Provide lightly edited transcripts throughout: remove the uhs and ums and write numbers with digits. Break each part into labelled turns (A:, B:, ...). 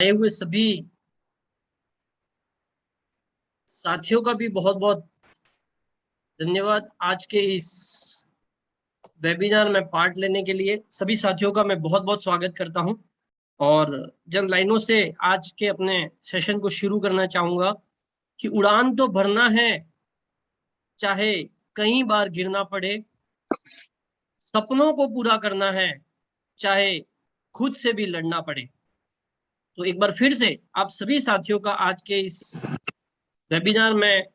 A: आए हुए सभी साथियों का भी बहुत बहुत धन्यवाद। आज के इस वेबिनार में पार्ट लेने के लिए सभी साथियों का मैं बहुत बहुत स्वागत करता हूं और जन लाइनों से आज के अपने सेशन को शुरू करना चाहूंगा कि उड़ान तो भरना है, चाहे कई बार गिरना पड़े। सपनों को पूरा करना है, चाहे खुद से भी लड़ना पड़े। तो एक बार फिर से आप सभी साथियों का आज के इस वेबिनार में,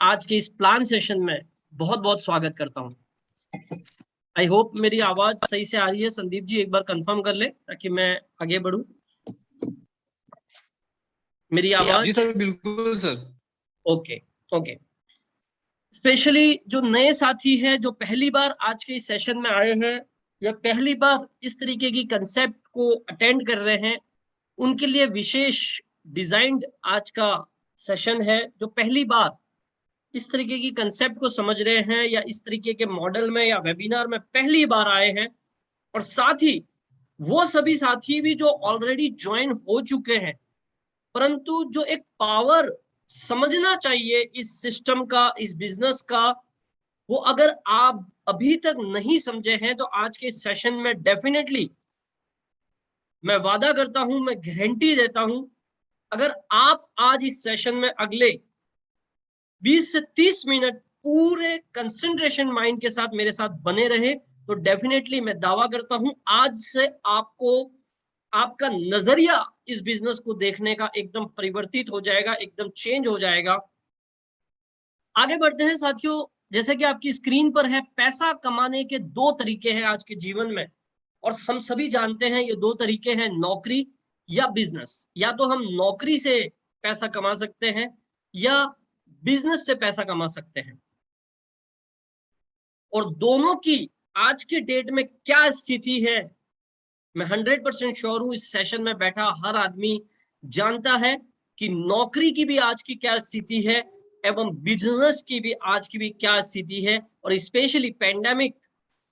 A: आज के इस प्लान सेशन में बहुत बहुत स्वागत करता हूं। आई होप मेरी आवाज सही से आ रही है। संदीप जी एक बार कंफर्म कर ले ताकि मैं आगे बढ़ूं। मेरी
B: जी
A: आवाज
B: सर, बिल्कुल सर।
A: Okay okay. स्पेशली जो नए साथी हैं, जो पहली बार आज के इस सेशन में आए हैं या पहली बार इस तरीके की कंसेप्ट को अटेंड कर रहे हैं, उनके लिए विशेष डिजाइन्ड आज का सेशन है। जो पहली बार इस तरीके की कंसेप्ट को समझ रहे हैं या इस तरीके के मॉडल में या वेबिनार में पहली बार आए हैं, और साथ ही वो सभी साथी भी जो ऑलरेडी ज्वाइन हो चुके हैं, परंतु जो एक पावर समझना चाहिए इस सिस्टम का, इस बिजनेस का, वो अगर आप अभी तक नहीं समझे हैं तो आज के सेशन में डेफिनेटली मैं वादा करता हूं, मैं गारंटी देता हूं, अगर आप आज इस सेशन में अगले 20 से 30 मिनट पूरे कंसंट्रेशन माइंड के साथ मेरे साथ बने रहे तो डेफिनेटली मैं दावा करता हूं आज से आपको आपका नजरिया इस बिजनेस को देखने का एकदम परिवर्तित हो जाएगा, एकदम चेंज हो जाएगा। आगे बढ़ते हैं साथियों। जैसे कि आपकी स्क्रीन पर है, पैसा कमाने के दो तरीके हैं आज के जीवन में, और हम सभी जानते हैं ये दो तरीके हैं, नौकरी या बिजनेस। या तो हम नौकरी से पैसा कमा सकते हैं या बिजनेस से पैसा कमा सकते हैं, और दोनों की आज के डेट में क्या स्थिति है मैं 100% श्योर हूं इस सेशन में बैठा हर आदमी जानता है कि नौकरी की भी आज की क्या स्थिति है एवं बिजनेस की भी आज की भी क्या स्थिति है। और स्पेशली पैंडेमिक,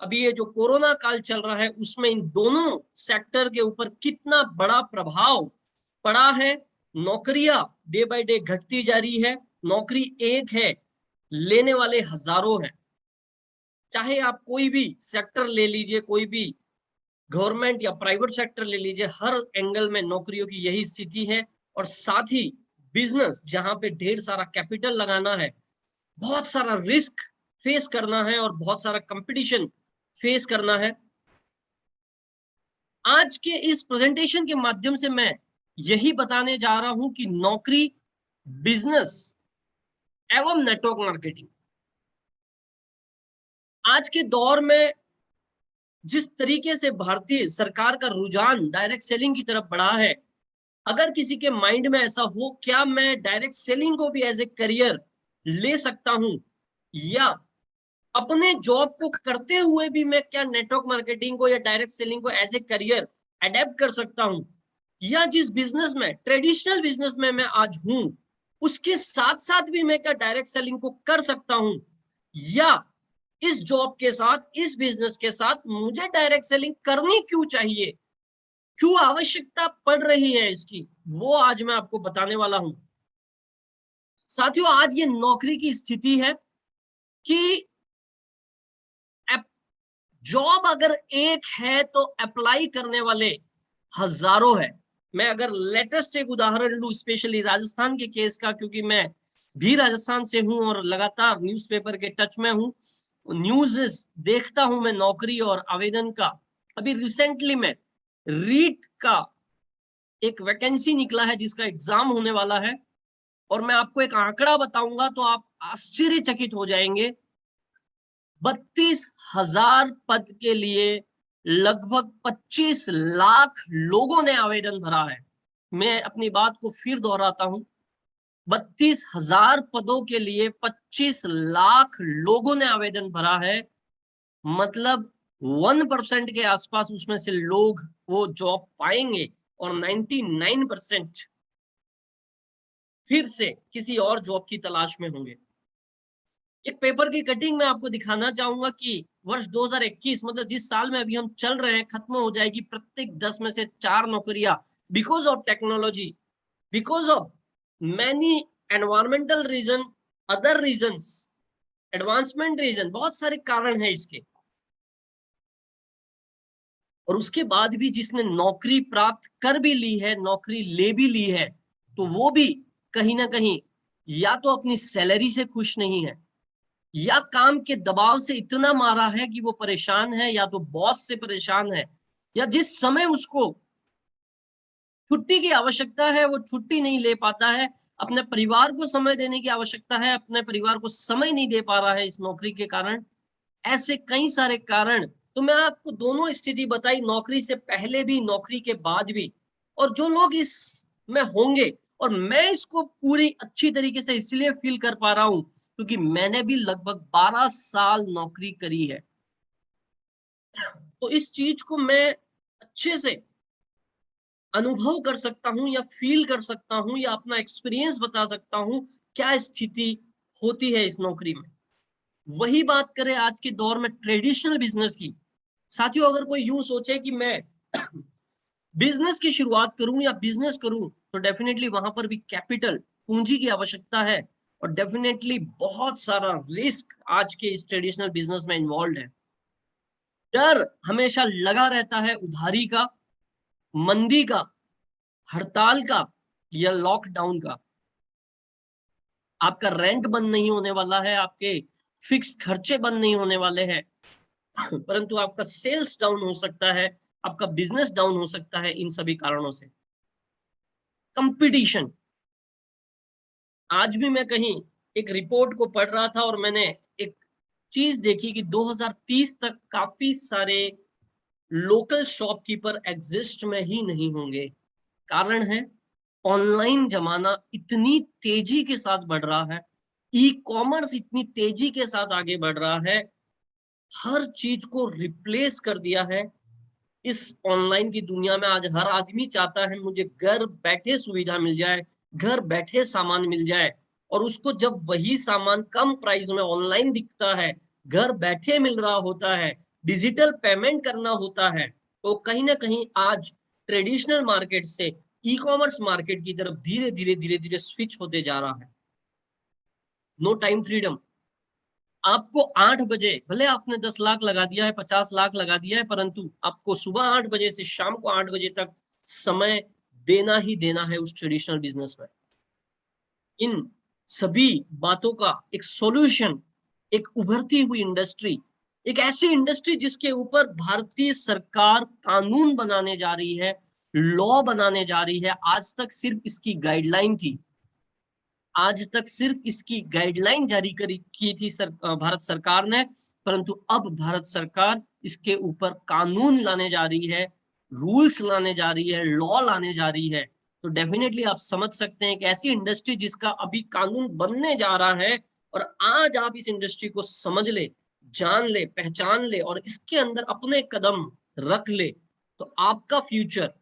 A: अभी ये जो कोरोना काल चल रहा है, उसमें इन दोनों सेक्टर के ऊपर कितना बड़ा प्रभाव पड़ा है। नौकरियां डे बाय डे घटती जा रही है, नौकरी एक है, लेने वाले हजारों हैं। चाहे आप कोई भी सेक्टर ले लीजिए, कोई भी गवर्नमेंट या प्राइवेट सेक्टर ले लीजिए, हर एंगल में नौकरियों की यही स्थिति है। और साथ ही बिजनेस, जहां पे ढेर सारा कैपिटल लगाना है, बहुत सारा रिस्क फेस करना है और बहुत सारा कंपटीशन फेस करना है। आज के इस प्रेजेंटेशन के माध्यम से मैं यही बताने जा रहा हूं कि नौकरी, बिजनेस एवं नेटवर्क मार्केटिंग आज के दौर में जिस तरीके से भारतीय सरकार का रुझान डायरेक्ट सेलिंग की तरफ बढ़ा है, अगर किसी के माइंड में ऐसा हो क्या मैं डायरेक्ट सेलिंग को भी एज ए करियर ले सकता हूं, या अपने जॉब को करते हुए भी मैं क्या नेटवर्क मार्केटिंग को या डायरेक्ट सेलिंग को एज ए करियर अडेप्ट कर सकता हूं, या जिस बिजनेस में, ट्रेडिशनल बिजनेस में मैं आज हूं, उसके साथ साथ भी मैं क्या डायरेक्ट सेलिंग को कर सकता हूं, या इस जॉब के साथ, इस बिजनेस के साथ मुझे डायरेक्ट सेलिंग करनी क्यों चाहिए, क्यों आवश्यकता पड़ रही है इसकी, वो आज मैं आपको बताने वाला हूं। साथियों, आज ये नौकरी की स्थिति है कि जॉब अगर एक है तो अप्लाई करने वाले हजारों है। मैं अगर लेटेस्ट एक उदाहरण लूं, स्पेशली राजस्थान के केस का, क्योंकि मैं भी राजस्थान से हूं और लगातार न्यूज़पेपर के टच में हूं, न्यूज देखता हूं मैं नौकरी और आवेदन का। अभी रिसेंटली में रीट का एक वैकेंसी निकला है जिसका एग्जाम होने वाला है, और मैं आपको एक आंकड़ा बताऊंगा तो आप आश्चर्यचकित हो जाएंगे। 32,000 पद के लिए लगभग 25 लाख लोगों ने आवेदन भरा है। मैं अपनी बात को फिर दोहराता हूं, 32,000 पदों के लिए 25 लाख लोगों ने आवेदन भरा है। मतलब 1% के आसपास उसमें से लोग वो जॉब पाएंगे और 99% फिर से किसी और जॉब की तलाश में होंगे। एक पेपर की कटिंग में आपको दिखाना चाहूंगा कि वर्ष 2021, मतलब जिस साल में अभी हम चल रहे हैं, खत्म हो जाएगी, प्रत्येक 10 में से 4 नौकरियां because of technology, because of many environmental reason, other reasons, advancement reason, बहुत सारे कारण हैं इसके। और उसके बाद भी जिसने नौकरी प्राप्त कर भी ली है, नौकरी ले भी ली है, तो वो भी कहीं ना कहीं या तो अपनी सैलरी से खुश नहीं है, या काम के दबाव से इतना मारा है कि वो परेशान है, या तो बॉस से परेशान है, या जिस समय उसको छुट्टी की आवश्यकता है वो छुट्टी नहीं ले पाता है, अपने परिवार को समय देने की आवश्यकता है, अपने परिवार को समय नहीं दे पा रहा है इस नौकरी के कारण। ऐसे कई सारे कारण। तो मैं आपको दोनों स्थिति बताई, नौकरी से पहले भी, नौकरी के बाद भी। और जो लोग इसमें होंगे, और मैं इसको पूरी अच्छी तरीके से इसलिए फील कर पा रहा हूं क्योंकि मैंने भी लगभग 12 साल नौकरी करी है। तो इस चीज को मैं अच्छे से अनुभव कर सकता हूं, या फील कर सकता हूं, या अपना एक्सपीरियंस बता सकता हूं क्या स्थिति होती है इस नौकरी में। वही बात करें आज के दौर में ट्रेडिशनल बिजनेस की। साथियों, अगर कोई यूं सोचे कि मैं बिजनेस की शुरुआत करूं या बिजनेस करूं, तो डेफिनेटली वहां पर भी कैपिटल, पूंजी की आवश्यकता है, और डेफिनेटली बहुत सारा रिस्क आज के इस ट्रेडिशनल बिजनेस में इन्वॉल्व है। डर हमेशा लगा रहता है उधारी का, मंदी का, हड़ताल का, या लॉकडाउन का। आपका रेंट बंद नहीं होने वाला है, आपके फिक्स्ड खर्चे बंद नहीं होने वाले हैं, परंतु आपका सेल्स डाउन हो सकता है, आपका बिजनेस डाउन हो सकता है इन सभी कारणों से। कंपटीशन। आज भी मैं कहीं एक रिपोर्ट को पढ़ रहा था और मैंने एक चीज देखी कि 2030 तक काफी सारे लोकल शॉपकीपर एग्जिस्ट में ही नहीं होंगे। कारण है ऑनलाइन जमाना इतनी तेजी के साथ बढ़ रहा है, ई कॉमर्स इतनी तेजी के साथ आगे बढ़ रहा है, हर चीज को रिप्लेस कर दिया है। इस ऑनलाइन की दुनिया में आज हर आदमी चाहता है मुझे घर बैठे सुविधा मिल जाए, घर बैठे सामान मिल जाए, और उसको जब वही सामान कम प्राइस में ऑनलाइन दिखता है, घर बैठे मिल रहा होता है, डिजिटल पेमेंट करना होता है, तो कहीं ना कहीं आज ट्रेडिशनल मार्केट से ई कॉमर्स मार्केट की तरफ धीरे धीरे धीरे धीरे स्विच होते जा रहा है। No time freedom. आपको 8 बजे, भले आपने 10 लाख लगा दिया है, 50 लाख लगा दिया है, परंतु आपको सुबह 8 बजे से शाम को 8 बजे तक समय देना ही देना है उस ट्रेडिशनल बिजनेस में। इन सभी बातों का एक सॉल्यूशन, एक उभरती हुई इंडस्ट्री, एक ऐसी इंडस्ट्री जिसके ऊपर भारतीय सरकार कानून बनाने जा रही है, लॉ बनाने जा रही है। आज तक सिर्फ इसकी गाइडलाइन थी, आज तक सिर्फ इसकी गाइडलाइन जारी की थी भारत सरकार ने, परंतु अब भारत सरकार इसके ऊपर कानून लाने जा रही है, रूल्स लाने जा रही है, लॉ लाने जा रही है। तो डेफिनेटली आप समझ सकते हैं कि ऐसी इंडस्ट्री जिसका अभी कानून बनने जा रहा है, और आज आप इस इंडस्ट्री को समझ ले, जान ले, पहचान ले, और इसके अंदर अपने कदम रख ले, तो आपका फ्यूचर,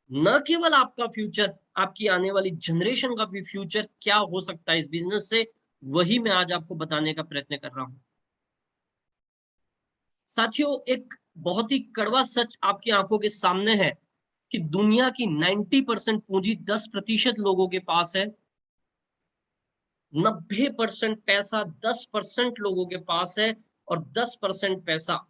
A: न केवल आपका फ्यूचर, आपकी आने वाली जनरेशन का भी फ्यूचर क्या हो सकता है इस बिजनेस से, वही मैं आज आपको बताने का प्रयत्न कर रहा हूं। साथियों, एक बहुत ही कड़वा सच आपकी आंखों के सामने है कि दुनिया की 90% पूंजी 10% लोगों के पास है। 90% पैसा 10% लोगों के पास है, और 10% पैसा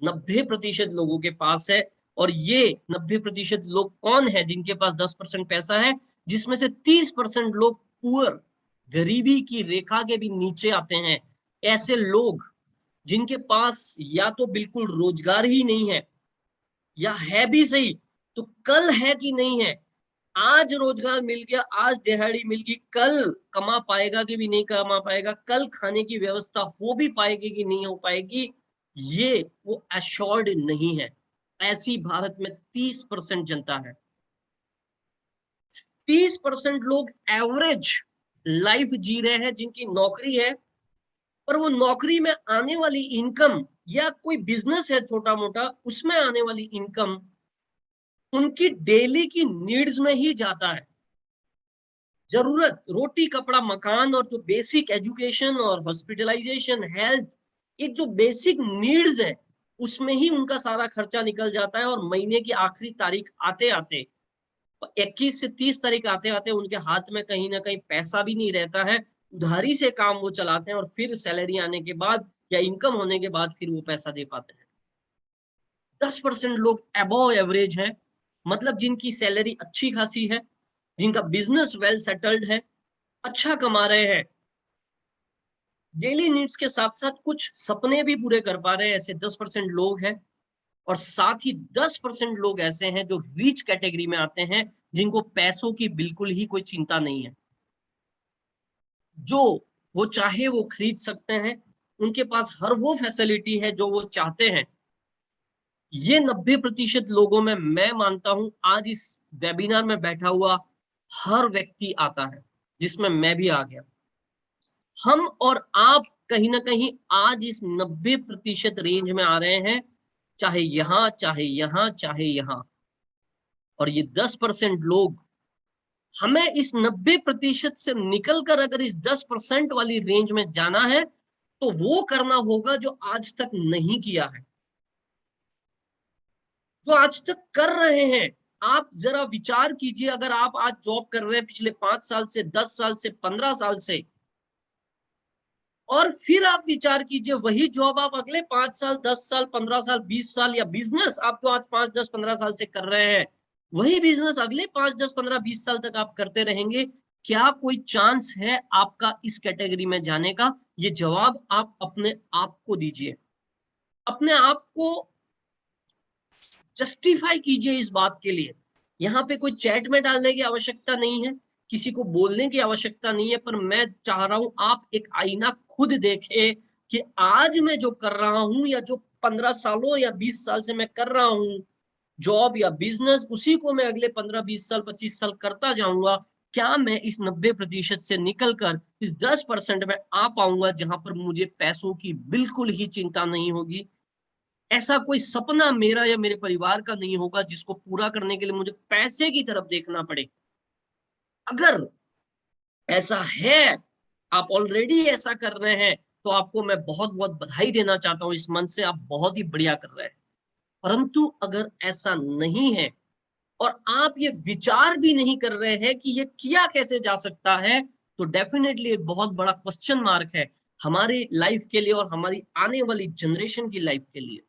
A: 90% लोगों के पास है। और ये 90% लोग कौन है जिनके पास 10% पैसा है? जिसमें से 30% लोग पुअर, गरीबी की रेखा के भी नीचे आते हैं। ऐसे लोग जिनके पास या तो बिल्कुल रोजगार ही नहीं है, या है भी सही तो कल है कि नहीं है। आज रोजगार मिल गया, आज दिहाड़ी मिल गई, कल कमा पाएगा कि भी नहीं कमा पाएगा, कल खाने की व्यवस्था हो भी पाएगी कि नहीं हो पाएगी, ये वो एश्योर्ड नहीं है। ऐसी भारत में 30% जनता है। 30% लोग एवरेज लाइफ जी रहे हैं, जिनकी नौकरी है, पर वो नौकरी में आने वाली इनकम, या कोई बिजनेस है छोटा मोटा, उसमें आने वाली इनकम उनकी डेली की नीड्स में ही जाता है। जरूरत, रोटी कपड़ा मकान, और जो बेसिक एजुकेशन और हॉस्पिटलाइजेशन, हेल्थ, एक जो बेसिक नीड्स है, उसमें ही उनका सारा खर्चा निकल जाता है, और महीने की आखिरी तारीख आते आते, 21 से 30 तारीख आते आते उनके हाथ में कहीं ना कहीं पैसा भी नहीं रहता है। उधारी से काम वो चलाते हैं, और फिर सैलरी आने के बाद या इनकम होने के बाद फिर वो पैसा दे पाते हैं। 10% लोग अबव एवरेज हैं, मतलब जिनकी सैलरी अच्छी खासी है, जिनका बिजनेस वेल सेटल्ड है, अच्छा कमा रहे हैं, डेली नीड्स के साथ साथ कुछ सपने भी पूरे कर पा रहे हैं, ऐसे 10% लोग हैं। और साथ ही 10% लोग ऐसे हैं जो रिच कैटेगरी में आते हैं, जिनको पैसों की बिल्कुल ही कोई चिंता नहीं है, जो वो चाहे वो खरीद सकते हैं, उनके पास हर वो फैसिलिटी है जो वो चाहते हैं। ये 90% लोगों में मैं मानता हूं आज इस वेबिनार में बैठा हुआ हर व्यक्ति आता है, जिसमें मैं भी आ गया। हम और आप कहीं ना कहीं आज इस 90% रेंज में आ रहे हैं, चाहे यहां चाहे यहां चाहे यहां। और ये 10% लोग, हमें इस 90% से निकलकर अगर इस 10% वाली रेंज में जाना है, तो वो करना होगा जो आज तक नहीं किया है, जो आज तक कर रहे हैं। आप जरा विचार कीजिए, अगर आप आज जॉब कर रहे हैं पिछले 5 साल से, 10 साल से, 15 साल से, और फिर आप विचार कीजिए वही जॉब आप अगले 5 साल, 10 साल, 15 साल, 20 साल, या बिजनेस आप जो आज 5, 10, 15 साल से कर रहे हैं, वही बिजनेस अगले 5, 10, 15, 20 साल तक आप करते रहेंगे। क्या कोई चांस है आपका इस कैटेगरी में जाने का? ये जवाब आप अपने आप को दीजिए, अपने आप को जस्टिफाई कीजिए इस बात के लिए। यहाँ पे कोई चैट में डालने की आवश्यकता नहीं है, किसी को बोलने की आवश्यकता नहीं है, पर मैं चाह रहा हूं आप एक आईना खुद देखें कि आज मैं जो कर रहा हूं, या जो 15 सालों या 20 साल से मैं कर रहा हूं जॉब या बिजनेस, उसी को मैं अगले 15, 20 साल, 25 साल करता जाऊंगा। क्या मैं इस 90% से निकलकर इस 10% में आ पाऊंगा, जहां पर मुझे पैसों की बिल्कुल ही चिंता नहीं होगी? ऐसा कोई सपना मेरा या मेरे परिवार का नहीं होगा जिसको पूरा करने के लिए मुझे पैसे की तरफ देखना पड़े। अगर ऐसा है, आप ऑलरेडी ऐसा कर रहे हैं, तो आपको मैं बहुत बहुत बधाई देना चाहता हूं इस मन से, आप बहुत ही बढ़िया कर रहे हैं। परंतु अगर ऐसा नहीं है, और आप ये विचार भी नहीं कर रहे हैं कि ये किया कैसे जा सकता है, तो डेफिनेटली एक बहुत बड़ा क्वेश्चन मार्क है हमारी लाइफ के लिए और हमारी आने वाली जनरेशन की लाइफ के लिए।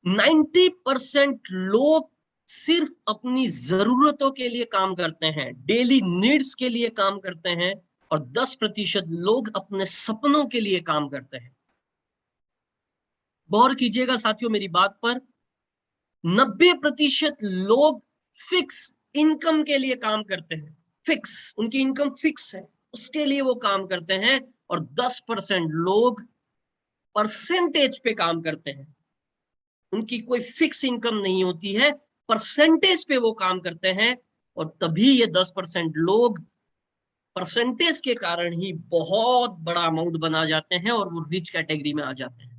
A: 90% लोग सिर्फ अपनी जरूरतों के लिए काम करते हैं, डेली नीड्स के लिए काम करते हैं, और 10% लोग अपने सपनों के लिए काम करते हैं। गौर कीजिएगा साथियों मेरी बात पर, 90% लोग फिक्स इनकम के लिए काम करते हैं, फिक्स, उनकी इनकम फिक्स है, उसके लिए वो काम करते हैं। और 10% लोग परसेंटेज पे काम करते हैं, उनकी कोई फिक्स इनकम नहीं होती है, परसेंटेज पे वो काम करते हैं। और तभी ये 10% लोग परसेंटेज के कारण ही बहुत बड़ा अमाउंट बना जाते हैं, और वो रिच कैटेगरी में आ जाते हैं।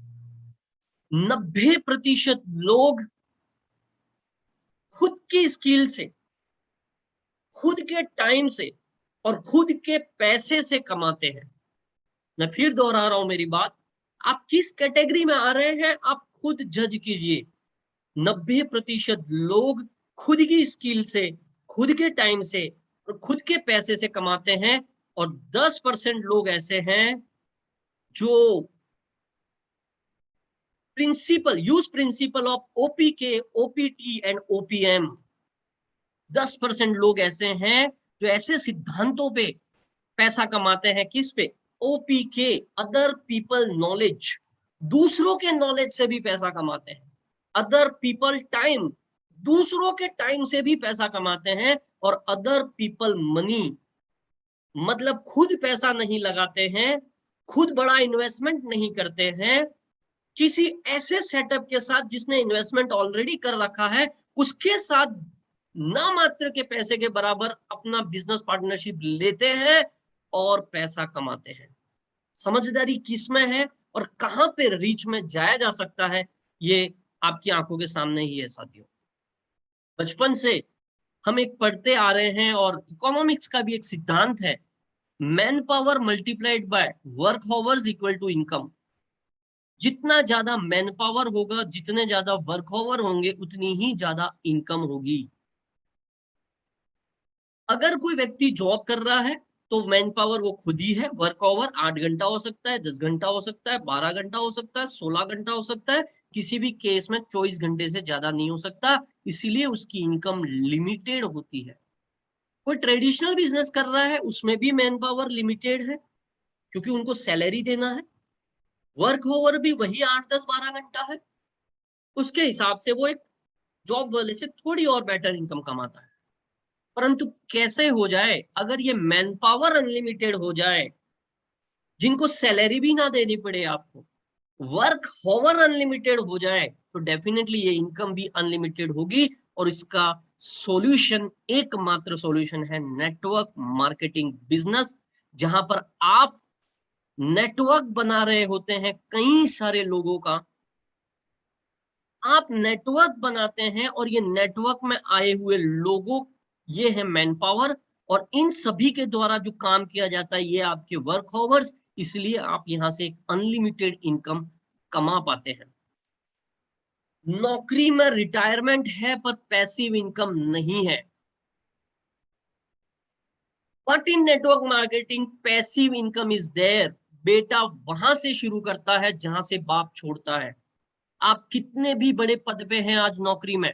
A: 90% लोग खुद की स्किल से, खुद के टाइम से, और खुद के पैसे से कमाते हैं। मैं फिर दोहरा रहा हूं मेरी बात, आप किस कैटेगरी में आ रहे हैं आप खुद जज कीजिए। 90% लोग खुद की स्किल से, खुद के टाइम से, और खुद के पैसे से कमाते हैं। और 10% लोग ऐसे हैं जो principle of OPK, OPT and OPM, 10% लोग ऐसे हैं जो ऐसे सिद्धांतों पे पैसा कमाते हैं। किस पे? ओपीके, अदर पीपल नॉलेज, दूसरों के नॉलेज से भी पैसा कमाते हैं। अदर पीपल टाइम, दूसरों के टाइम से भी पैसा कमाते हैं। और अदर पीपल मनी, मतलब खुद पैसा नहीं लगाते हैं, खुद बड़ा इन्वेस्टमेंट नहीं करते हैं, किसी ऐसे सेटअप के साथ जिसने इन्वेस्टमेंट ऑलरेडी कर रखा है, उसके साथ ना मात्र के पैसे के बराबर अपना बिजनेस पार्टनरशिप लेते हैं और पैसा कमाते हैं। समझदारी किसमें है और कहां पे रीच में जाया जा सकता है, ये आपकी आंखों के सामने ही है साथियों। बचपन से हम एक पढ़ते आ रहे हैं, और इकोनॉमिक्स का भी एक सिद्धांत है, man power multiplied by work hours equal to income. जितना ज्यादा मैन पावर होगा, जितने ज्यादा वर्क आवर होंगे, उतनी ही ज्यादा इनकम होगी। अगर कोई व्यक्ति जॉब कर रहा है तो मैन पावर वो खुद ही है, वर्क ओवर 8 घंटा हो सकता है, 10 घंटा हो सकता है, 12 घंटा हो सकता है, 16 घंटा हो सकता है, किसी भी केस में 24 घंटे से ज्यादा नहीं हो सकता, इसीलिए उसकी इनकम लिमिटेड होती है। कोई ट्रेडिशनल बिजनेस कर रहा है, उसमें भी मैन पावर लिमिटेड है, क्योंकि उनको सैलरी देना है, वर्क ओवर भी वही 8, 10, 12 घंटा है, उसके हिसाब से वो एक जॉब वाले से थोड़ी और बेटर इनकम कमाता है। परंतु कैसे हो जाए, अगर ये मैन पावर अनलिमिटेड हो जाए, जिनको सैलरी भी ना देनी पड़े आपको, वर्क हॉवर अनलिमिटेड हो जाए, तो डेफिनेटली ये इनकम भी अनलिमिटेड होगी। और इसका सॉल्यूशन, एकमात्र सॉल्यूशन है नेटवर्क मार्केटिंग बिजनेस, जहां पर आप नेटवर्क बना रहे होते हैं कई सारे लोगों का। आप नेटवर्क बनाते हैं और ये नेटवर्क में आए हुए लोगों, ये है मैन पावर, और इन सभी के द्वारा जो काम किया जाता है ये आपके वर्क आवर्स, इसलिए आप यहां से एक अनलिमिटेड इनकम कमा पाते हैं। नौकरी में रिटायरमेंट है पर पैसिव इनकम नहीं है, but in network marketing passive income is there. बेटा वहां से शुरू करता है जहां से बाप छोड़ता है। आप कितने भी बड़े पद पे हैं आज नौकरी में,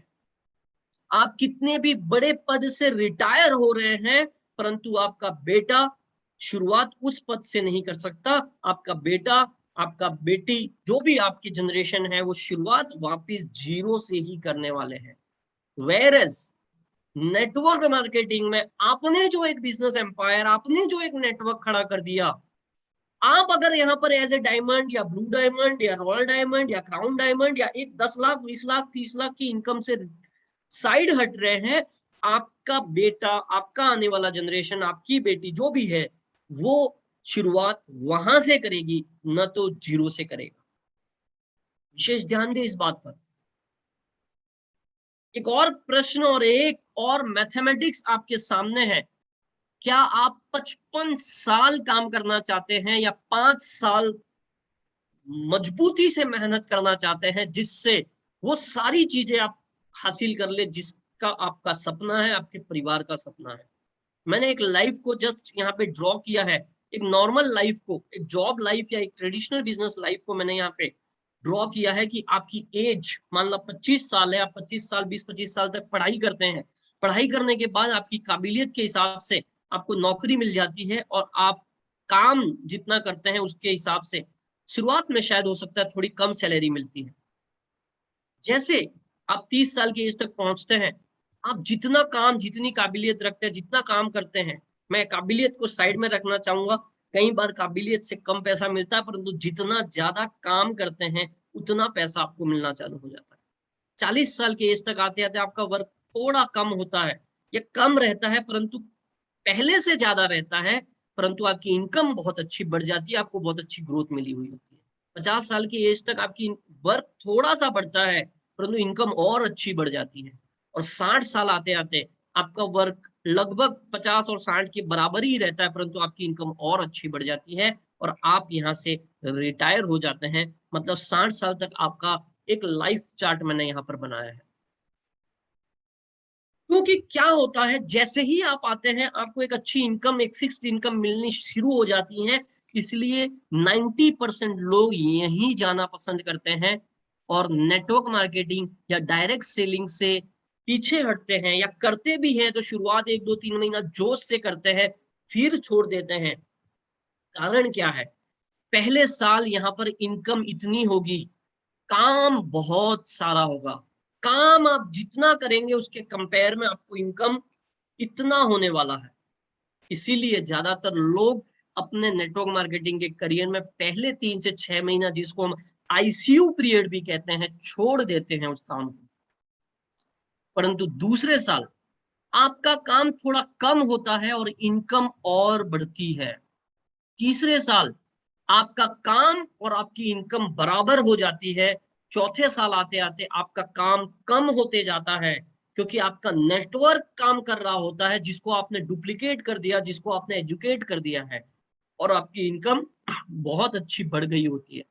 A: आप कितने भी बड़े पद से रिटायर हो रहे हैं, परंतु आपका बेटा शुरुआत उस पद से नहीं कर सकता। आपका बेटा, आपका बेटी, जो भी आपकी जनरेशन है, वो शुरुआत वापस जीरो से ही करने वाले हैं। वेयरएज नेटवर्क मार्केटिंग में आपने जो एक बिजनेस एम्पायर, आपने जो एक नेटवर्क खड़ा कर दिया, आप अगर यहाँ पर एज ए डायमंड या ब्लू डायमंड या रॉयल डायमंड या क्राउन डायमंड या एक 10 लाख, 20 लाख, 30 लाख की इनकम से साइड हट रहे हैं, आपका बेटा, आपका आने वाला जनरेशन, आपकी बेटी जो भी है, वो शुरुआत वहां से करेगी, न तो जीरो से करेगा। विशेष ध्यान दे इस बात पर। एक और प्रश्न और एक और मैथमेटिक्स आपके सामने है। क्या आप 55 साल काम करना चाहते हैं या 5 साल मजबूती से मेहनत करना चाहते हैं, जिससे वो सारी चीजें आप हासिल कर ले जिसका आपका सपना है, आपके परिवार का सपना है। मैंने एक लाइफ को जस्ट यहाँ पे ड्रॉ किया है, एक नॉर्मल लाइफ को, एक जॉब लाइफ या एक ट्रेडिशनल बिजनेस लाइफ को मैंने यहाँ पे ड्रॉ किया है कि आपकी एज मान लो 25 साल है, आप 25 साल, 20-25 साल तक पढ़ाई करते हैं, पढ़ाई करने के बाद आपकी काबिलियत के हिसाब से आपको नौकरी मिल जाती है, और आप काम जितना करते हैं उसके हिसाब से शुरुआत में शायद हो सकता है थोड़ी कम सैलरी मिलती है। जैसे आप 30 साल की एज तक पहुंचते हैं, आप जितना काम, जितनी काबिलियत रखते हैं, जितना काम करते हैं, मैं काबिलियत को साइड में रखना चाहूंगा, कई बार काबिलियत से कम पैसा मिलता है, परंतु जितना ज्यादा काम करते हैं उतना पैसा आपको मिलना चालू हो जाता है। 40 साल की एज तक आते आते आपका वर्क थोड़ा कम होता है, या कम रहता है, परंतु पहले से ज्यादा रहता है, परंतु आपकी इनकम बहुत अच्छी बढ़ जाती है, आपको बहुत अच्छी ग्रोथ मिली हुई होती है। 50 साल की एज तक आपकी वर्क थोड़ा सा बढ़ता है, परंतु इनकम और अच्छी बढ़ जाती है। और 60 साल आते आते आपका वर्क लगभग 50 और 60 के बराबर ही रहता है, परंतु आपकी इनकम और अच्छी बढ़ जाती है, और आप यहाँ से रिटायर हो जाते हैं। मतलब 60 साल तक आपका एक लाइफ चार्ट मैंने यहाँ पर बनाया है। क्योंकि क्या होता है, जैसे ही आप आते हैं आपको एक अच्छी इनकम, एक फिक्स्ड इनकम मिलनी शुरू हो जाती है, इसलिए 90% लोग यहीं जाना पसंद करते हैं, और नेटवर्क मार्केटिंग या डायरेक्ट सेलिंग से पीछे हटते हैं, या करते भी हैं तो शुरुआत 1, 2, 3 महीना जोश से करते हैं, फिर छोड़ देते हैं। कारण क्या है, पहले साल यहाँ पर इनकम इतनी होगी, काम बहुत सारा होगा, काम आप जितना करेंगे उसके कंपेयर में आपको इनकम इतना होने वाला है। इसीलिए ज्यादातर लोग अपने नेटवर्क मार्केटिंग के करियर में पहले 3 से 6 महीना, जिसको हम आईसीयू पीरियड भी कहते हैं, छोड़ देते हैं उस काम को। परंतु दूसरे साल आपका काम थोड़ा कम होता है और इनकम और बढ़ती है। तीसरे साल आपका काम और आपकी इनकम बराबर हो जाती है। चौथे साल आते आते आपका काम कम होते जाता है, क्योंकि आपका नेटवर्क काम कर रहा होता है, जिसको आपने डुप्लीकेट कर दिया, जिसको आपने एजुकेट कर दिया है, और आपकी इनकम बहुत अच्छी बढ़ गई होती है।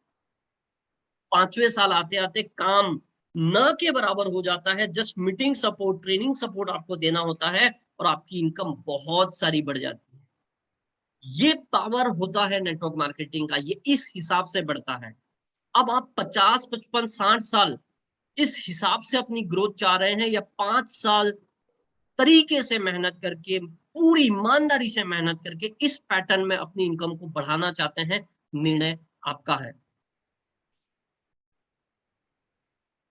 A: 5वें साल आते आते काम न के बराबर हो जाता है, just meeting support, training support आपको देना होता है और आपकी इनकम बहुत सारी बढ़ जाती है। ये पावर होता है नेटवर्क मार्केटिंग का, ये इस हिसाब से बढ़ता है। अब आप 50, 55, 60 साल इस हिसाब से अपनी ग्रोथ चाह रहे हैं, या 5 साल तरीके से मेहनत करके, पूरी ईमानदारी से मेहनत करके इस पैटर्न में अपनी इनकम को बढ़ाना चाहते हैं, निर्णय आपका है।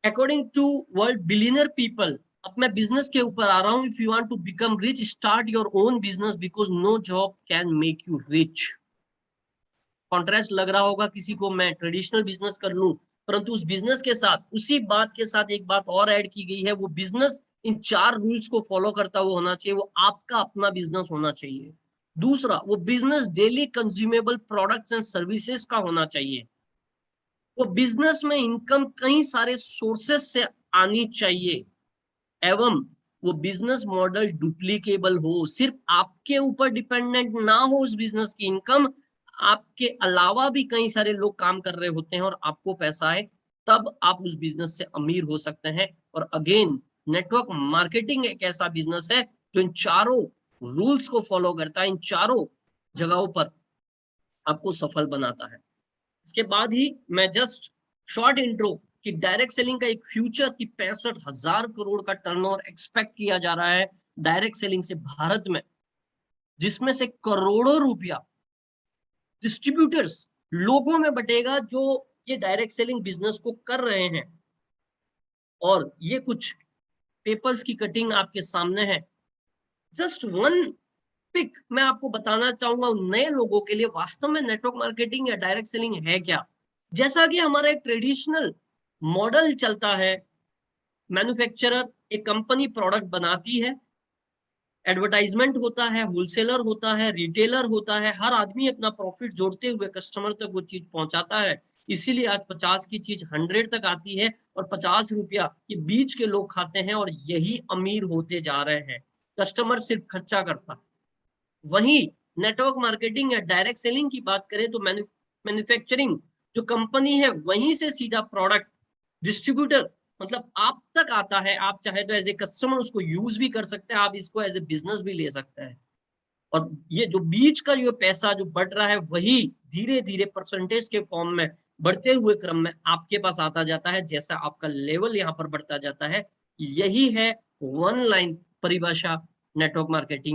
A: According to world billionaire people, अब मैं बिजनेस के ऊपर आ रहा हूं, if you want to become rich, start your own business because no job can make you rich. Contrast लग रहा होगा किसी को, मैं ट्रेडिशनल बिजनेस कर लूं, परंतु उस बिजनेस के साथ, उसी बात के साथ एक बात और ऐड की गई है, वो बिजनेस इन 4 रूल्स को फॉलो करता हुआ होना चाहिए, वो आपका अपना बिजनेस होना चाहिए। दूसरा, वो business daily consumable products and services का होना चाहिए। वो बिजनेस में इनकम कई सारे सोर्सेस से आनी चाहिए, एवं वो बिजनेस मॉडल डुप्लीकेबल हो, सिर्फ आपके ऊपर डिपेंडेंट ना हो उस बिजनेस की इनकम, आपके अलावा भी कई सारे लोग काम कर रहे होते हैं और आपको पैसा आए, तब आप उस बिजनेस से अमीर हो सकते हैं। और अगेन, नेटवर्क मार्केटिंग एक ऐसा बिजनेस है जो इन चारों रूल्स को फॉलो करता है, इन चारों जगहों पर आपको सफल बनाता है। इसके बाद ही मैं जस्ट शॉर्ट इंट्रो कि डायरेक्ट सेलिंग का एक फ्यूचर की 65,000 करोड़ का टर्नओवर एक्सपेक्ट किया जा रहा है डायरेक्ट सेलिंग से भारत में, जिसमें से करोड़ों रुपया डिस्ट्रीब्यूटर्स, लोगों में बटेगा जो ये डायरेक्ट सेलिंग बिजनेस को कर रहे हैं। और ये कुछ पेपर्स की कटिंग आपके सामने है, जस्ट वन पिक मैं आपको बताना चाहूंगा उन नए लोगों के लिए वास्तव में नेटवर्क मार्केटिंग या डायरेक्ट सेलिंग है क्या। जैसा कि हमारा एक ट्रेडिशनल मॉडल चलता है, मैन्युफैक्चरर एक कंपनी प्रोडक्ट बनाती है, एडवर्टाइजमेंट होता है, होलसेलर होता है, रिटेलर होता है, हर आदमी अपना प्रॉफिट जोड़ते हुए कस्टमर तक वो चीज पहुंचाता है। इसीलिए आज 50 की चीज 100 तक आती है और 50 रुपया के बीच के लोग खाते हैं और यही अमीर होते जा रहे हैं। कस्टमर सिर्फ खर्चा करता है। वहीं नेटवर्क मार्केटिंग या डायरेक्ट सेलिंग की बात करें तो मैन्युफैक्चरिंग जो कंपनी है वहीं से सीधा प्रोडक्ट डिस्ट्रीब्यूटर, मतलब आप तक आता है। आप चाहे तो एज ए कस्टमर उसको यूज भी कर सकते हैं, आप इसको एज ए बिजनेस भी ले सकते हैं। और ये जो बीच का जो पैसा जो बढ़ रहा है, वही धीरे धीरे परसेंटेज के फॉर्म में बढ़ते हुए क्रम में आपके पास आता जाता है, जैसा आपका लेवल यहाँ पर बढ़ता जाता है। यही है वन लाइन परिभाषा नेटवर्क मार्केटिंग।